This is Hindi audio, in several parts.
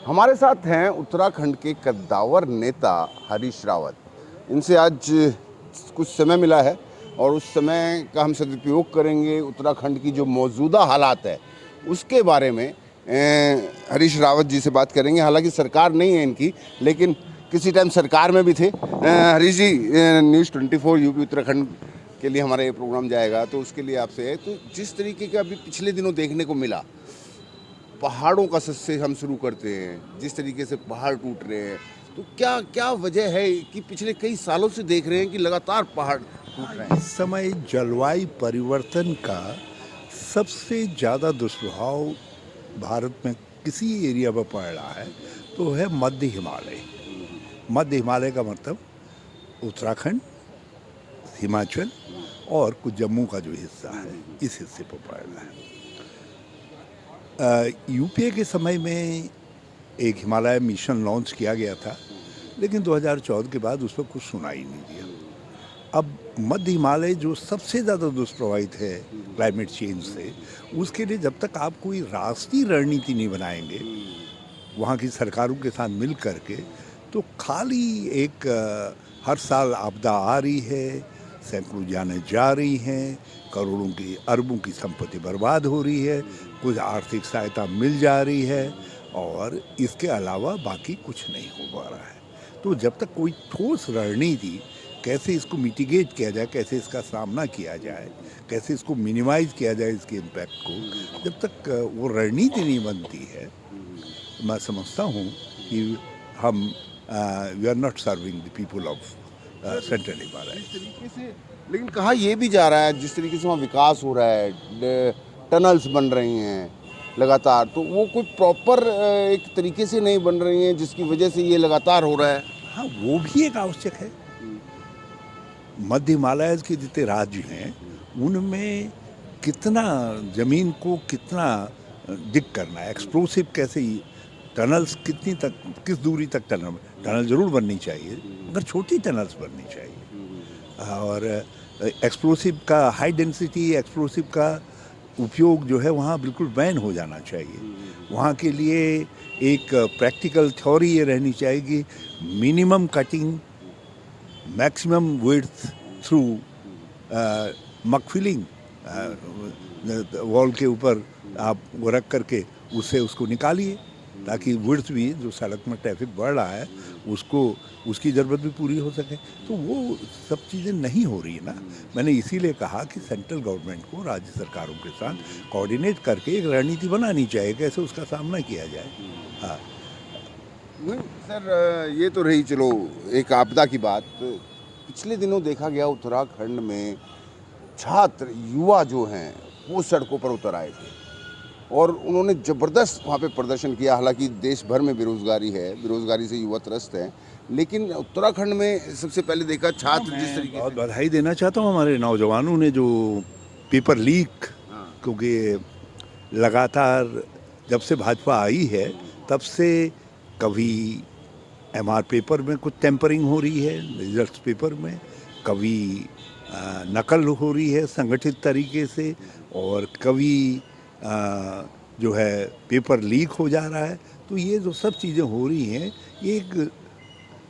हमारे साथ हैं उत्तराखंड के कद्दावर नेता हरीश रावत। इनसे आज कुछ समय मिला है और उस समय का हम सदुपयोग करेंगे। उत्तराखंड की जो मौजूदा हालात है उसके बारे में हरीश रावत जी से बात करेंगे। हालांकि सरकार नहीं है इनकी, लेकिन किसी टाइम सरकार में भी थे। हरीश जी, न्यूज़ 24 यूपी उत्तराखंड के लिए हमारा ये प्रोग्राम जाएगा, तो उसके लिए आपसे है, तो जिस तरीके का अभी पिछले दिनों देखने को मिला, पहाड़ों का से हम शुरू करते हैं, जिस तरीके से पहाड़ टूट रहे हैं, तो क्या क्या वजह है कि पिछले कई सालों से देख रहे हैं कि लगातार पहाड़ टूट रहे हैं? इस समय जलवायु परिवर्तन का सबसे ज़्यादा दुष्प्रभाव भारत में किसी एरिया पर पड़ रहा है तो है मध्य हिमालय। मध्य हिमालय का मतलब उत्तराखंड, हिमाचल और कुछ जम्मू का जो हिस्सा है, इस हिस्से पर पड़ रहा है। यूपीए के समय में एक हिमालय मिशन लॉन्च किया गया था, लेकिन 2014 के बाद उस पर कुछ सुनाई नहीं दिया। अब मध्य हिमालय जो सबसे ज़्यादा दुष्प्रभावित है क्लाइमेट चेंज से, उसके लिए जब तक आप कोई राष्ट्रीय रणनीति नहीं बनाएंगे वहाँ की सरकारों के साथ मिल करके, तो खाली एक हर साल आपदा आ रही है, सैकड़ों जानें जा रही हैं, करोड़ों की अरबों की संपत्ति बर्बाद हो रही है, कुछ आर्थिक सहायता मिल जा रही है और इसके अलावा बाकी कुछ नहीं हो पा रहा है। तो जब तक कोई ठोस रणनीति कैसे इसको मिटिगेट किया जाए, कैसे इसका सामना किया जाए, कैसे इसको मिनिमाइज किया जाए इसके इम्पैक्ट को, जब तक वो रणनीति नहीं बनती है, मैं समझता हूँ कि हम we are not serving the people of central Himalaya. तरीके से, लेकिन कहा यह भी जा रहा है, जिस तरीके से वहाँ विकास हो रहा है, टनल्स बन रही हैं लगातार, तो वो कोई प्रॉपर एक तरीके से नहीं बन रही हैं, जिसकी वजह से ये लगातार हो रहा है। हाँ, वो भी एक आवश्यक है। मध्य हिमालय के जितने राज्य हैं उनमें कितना जमीन को कितना डिग करना है, एक्सप्लोसिव कैसे, टनल्स कितनी तक, किस दूरी तक टनल जरूर बननी चाहिए, मगर छोटी टनल्स बननी चाहिए। और एक्सप्लोसिव का, हाई डेंसिटी एक्सप्लोसिव का उपयोग जो है वहाँ बिल्कुल बैन हो जाना चाहिए। वहाँ के लिए एक प्रैक्टिकल थ्योरी ये रहनी चाहिए कि minimum cutting, maximum width through मक फिलिंग, वॉल के ऊपर आप वो रख करके उससे उसको निकालिए, ताकि विड्थ भी, जो सड़क में ट्रैफिक बढ़ रहा है उसको, उसकी ज़रूरत भी पूरी हो सके। तो वो सब चीज़ें नहीं हो रही है ना। मैंने इसीलिए कहा कि सेंट्रल गवर्नमेंट को राज्य सरकारों के साथ कोऑर्डिनेट करके एक रणनीति बनानी चाहिए, कैसे उसका सामना किया जाए। हाँ सर, ये तो रही चलो एक आपदा की बात। पिछले दिनों देखा गया उत्तराखंड में छात्र युवा जो हैं वो सड़कों पर उतर आए थे और उन्होंने ज़बरदस्त वहाँ पे प्रदर्शन किया। हालांकि देश भर में बेरोजगारी है, बेरोजगारी से युवा त्रस्त हैं, लेकिन उत्तराखंड में सबसे पहले देखा छात्र जिस तरीके बहुत से। बधाई देना चाहता हूँ हमारे नौजवानों ने, जो पेपर लीक, क्योंकि लगातार जब से भाजपा आई है तब से कभी एमआर पेपर में कुछ टेम्परिंग हो रही है, रिजल्ट्स पेपर में, कभी नकल हो रही है संगठित तरीके से, और कभी जो है पेपर लीक हो जा रहा है। तो ये जो सब चीज़ें हो रही हैं, ये एक,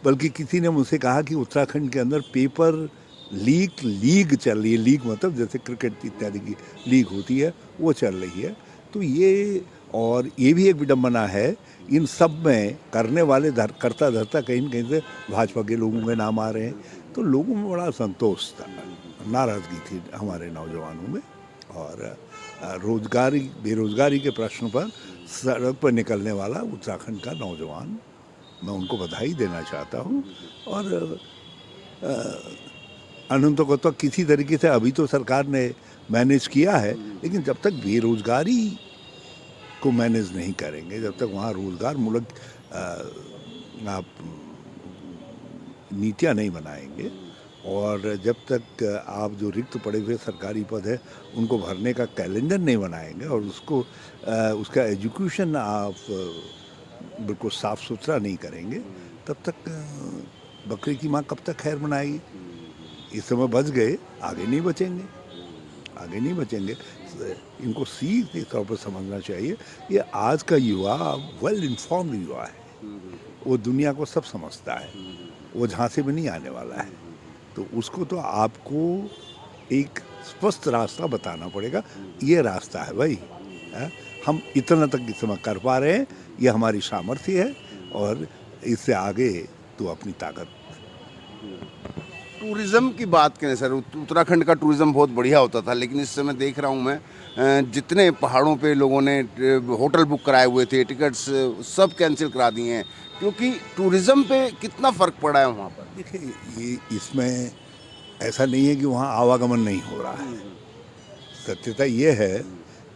बल्कि किसी ने मुझसे कहा कि उत्तराखंड के अंदर पेपर लीग चल रही है। लीग मतलब जैसे क्रिकेट इत्यादि की लीग होती है, वो चल रही है। तो ये, और ये भी एक विडम्बना है, इन सब में करने वाले करता धरता कहीं न कहीं से भाजपा के लोगों के नाम आ रहे हैं। तो लोगों में बड़ा संतोष था, नाराज़गी थी हमारे नौजवानों में। और बेरोजगारी के प्रश्न पर सड़क पर निकलने वाला उत्तराखंड का नौजवान, मैं उनको बधाई देना चाहता हूँ। और अनंतों को तो किसी तरीके से अभी तो सरकार ने मैनेज किया है, लेकिन जब तक बेरोजगारी को मैनेज नहीं करेंगे, जब तक वहाँ रोजगार मूलक आप नीतियाँ नहीं बनाएंगे, और जब तक आप जो रिक्त पड़े हुए सरकारी पद है उनको भरने का कैलेंडर नहीं बनाएंगे, और उसको उसका एजुकेशन आप बिल्कुल साफ सुथरा नहीं करेंगे, तब तक बकरी की माँ कब तक खैर मनाएगी। इस समय बच गए, आगे नहीं बचेंगे, आगे नहीं बचेंगे। इनको सीख के तौर पर समझना चाहिए। ये आज का युवा वेल इन्फॉर्म्ड युवा है, वो दुनिया को सब समझता है, वो झांसे में नहीं आने वाला है। तो उसको तो आपको एक स्पष्ट रास्ता बताना पड़ेगा, ये रास्ता है भाई, है? हम इतना तक इस समय कर पा रहे हैं, ये हमारी सामर्थ्य है, और इससे आगे तो अपनी ताकत। टूरिज़्म की बात करें सर, उत्तराखंड का टूरिज़्म बहुत बढ़िया होता था, लेकिन इस समय देख रहा हूँ मैं जितने पहाड़ों पे लोगों ने होटल बुक कराए हुए थे, टिकट्स सब कैंसिल करा दिए हैं, क्योंकि टूरिज़्म पे कितना फ़र्क पड़ा है वहाँ पर। देखिए, ये इसमें ऐसा नहीं है कि वहाँ आवागमन नहीं हो रहा है। सत्यता ये है,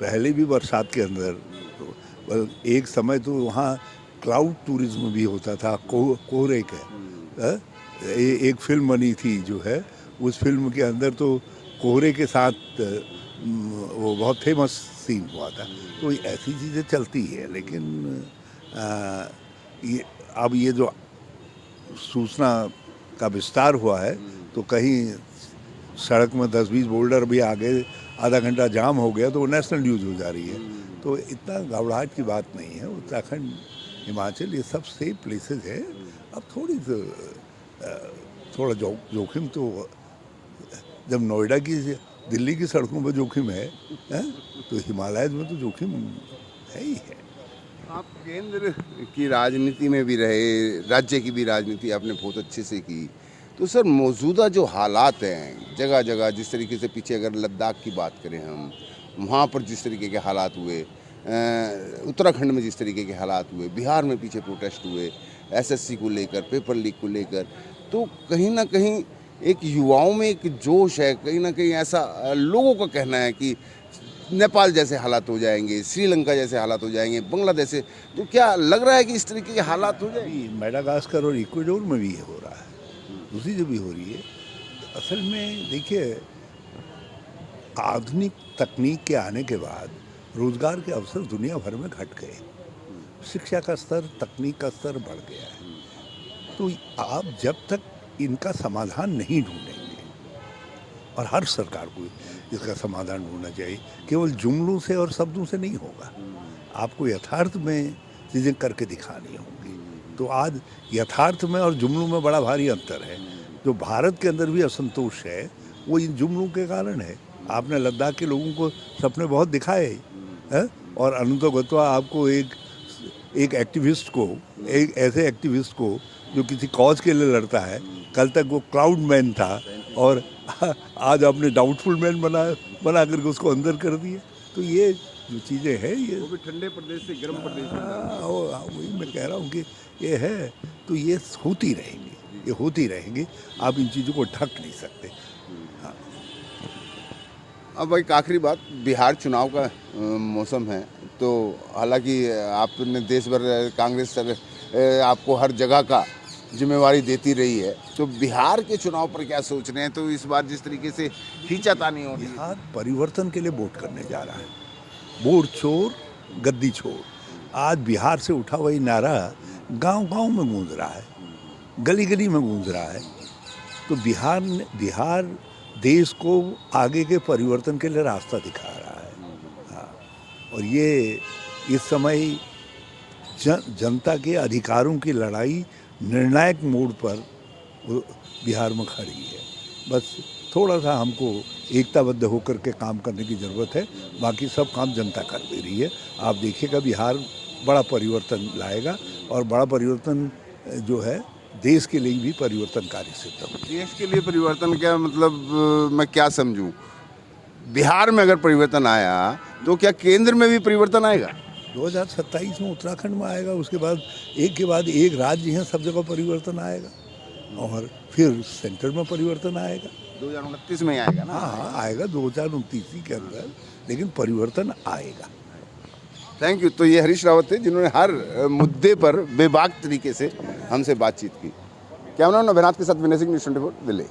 पहले भी बरसात के अंदर एक समय तो वहाँ क्लाउड टूरिज्म भी होता था, कोहरे का। एक फिल्म बनी थी जो है, उस फिल्म के अंदर तो कोहरे के साथ वो बहुत फेमस सीन हुआ था। तो ऐसी चीज़ें चलती है, लेकिन अब ये जो सूचना का विस्तार हुआ है, तो कहीं सड़क में 10-20 बोल्डर भी आ गए, आधा घंटा जाम हो गया तो वो नेशनल न्यूज़ हो जा रही है। तो इतना घबराहट की बात नहीं है। उत्तराखंड, हिमाचल, ये सब सेफ प्लेसेस है। अब थोड़ा जोखिम तो जब नोएडा की, दिल्ली की सड़कों पर जोखिम है, तो हिमालय में तो जोखिम है ही है। आप केंद्र की राजनीति में भी रहे, राज्य की भी राजनीति आपने बहुत अच्छे से की, तो सर मौजूदा जो हालात हैं जगह जगह, जिस तरीके से पीछे अगर लद्दाख की बात करें हम, वहाँ पर जिस तरीके के हालात हुए, उत्तराखंड में जिस तरीके के हालात हुए, बिहार में पीछे प्रोटेस्ट हुए एसएससी को लेकर, पेपर लीक को लेकर, तो कहीं ना कहीं एक युवाओं में एक जोश है, कहीं ना कहीं ऐसा लोगों का कहना है कि नेपाल जैसे हालात हो जाएंगे, श्रीलंका जैसे हालात हो जाएंगे, बांग्लादेश से, तो क्या लग रहा है कि इस तरीके के हालात हो जाएंगे? मेडागास्कर और इक्वाडोर में भी हो रहा है, दूसरी जगह भी हो रही है। असल में देखिए, आधुनिक तकनीक के आने के बाद रोजगार के अवसर दुनिया भर में घट गए, शिक्षा का स्तर, तकनीक का स्तर बढ़ गया है। तो आप जब तक इनका समाधान नहीं ढूंढेंगे, और हर सरकार को इसका समाधान ढूंढना चाहिए, केवल जुमलों से और शब्दों से नहीं होगा, आपको यथार्थ में चीज़ें करके दिखानी होंगी। तो आज यथार्थ में और जुमलों में बड़ा भारी अंतर है। जो भारत के अंदर भी असंतोष है, वो इन जुमलों के कारण है। आपने लद्दाख के लोगों को सपने बहुत दिखाए हैं, और अनंतो गत्वा आपको एक एक्टिविस्ट को, एक ऐसे एक्टिविस्ट को जो किसी कॉज के लिए लड़ता है, कल तक वो क्लाउड मैन था और आज आपने डाउटफुल मैन बना करके उसको अंदर कर दिया। तो ये जो चीज़ें हैं, ये वो भी ठंडे प्रदेश से गर्म प्रदेश में। वही मैं कह रहा हूँ कि ये है, तो ये होती रहेंगी, ये होती रहेंगी। आप इन चीज़ों को ढक नहीं सकते। हाँ। अब एक आखिरी बात, बिहार चुनाव का मौसम है, तो हालांकि आपने देश भर कांग्रेस आपको हर जगह का जिम्मेवारी देती रही है, तो बिहार के चुनाव पर क्या सोच रहे हैं? तो इस बार जिस तरीके से खींचातानी हो रही है, बिहार परिवर्तन के लिए वोट करने जा रहा है, वोट छोड़ गद्दी छोड़। आज बिहार से उठा वही नारा गांव-गांव में गूंज रहा है, गली-गली में गूंज रहा है। तो बिहार देश को आगे के परिवर्तन के लिए रास्ता दिखा रहा है। हाँ, और ये इस समय जनता के अधिकारों की लड़ाई निर्णायक मोड़ पर बिहार में खड़ी है। बस थोड़ा सा हमको एकताबद्ध होकर के काम करने की ज़रूरत है, बाकी सब काम जनता कर दे रही है। आप देखिएगा, बिहार बड़ा परिवर्तन लाएगा, और बड़ा परिवर्तन जो है देश के लिए भी परिवर्तनकारी सिद्ध होगा। देश के लिए परिवर्तन क्या मतलब, मैं क्या समझूं? बिहार में अगर परिवर्तन आया तो क्या केंद्र में भी परिवर्तन आएगा? 2027 में उत्तराखंड में आएगा, उसके बाद एक के बाद एक राज्य हैं, सब जगह परिवर्तन आएगा, और फिर सेंटर में परिवर्तन आएगा। 2029 में आएगा ना? हाँ, आएगा 2029 के अंदर, लेकिन परिवर्तन आएगा। Thank you. तो ये हरीश रावत थे, जिन्होंने हर मुद्दे पर बेबाक तरीके से हमसे बातचीत की। कैमरामैन अभिनाथ के साथ विनय सिंह, न्यूज़ 24 दिल्ली।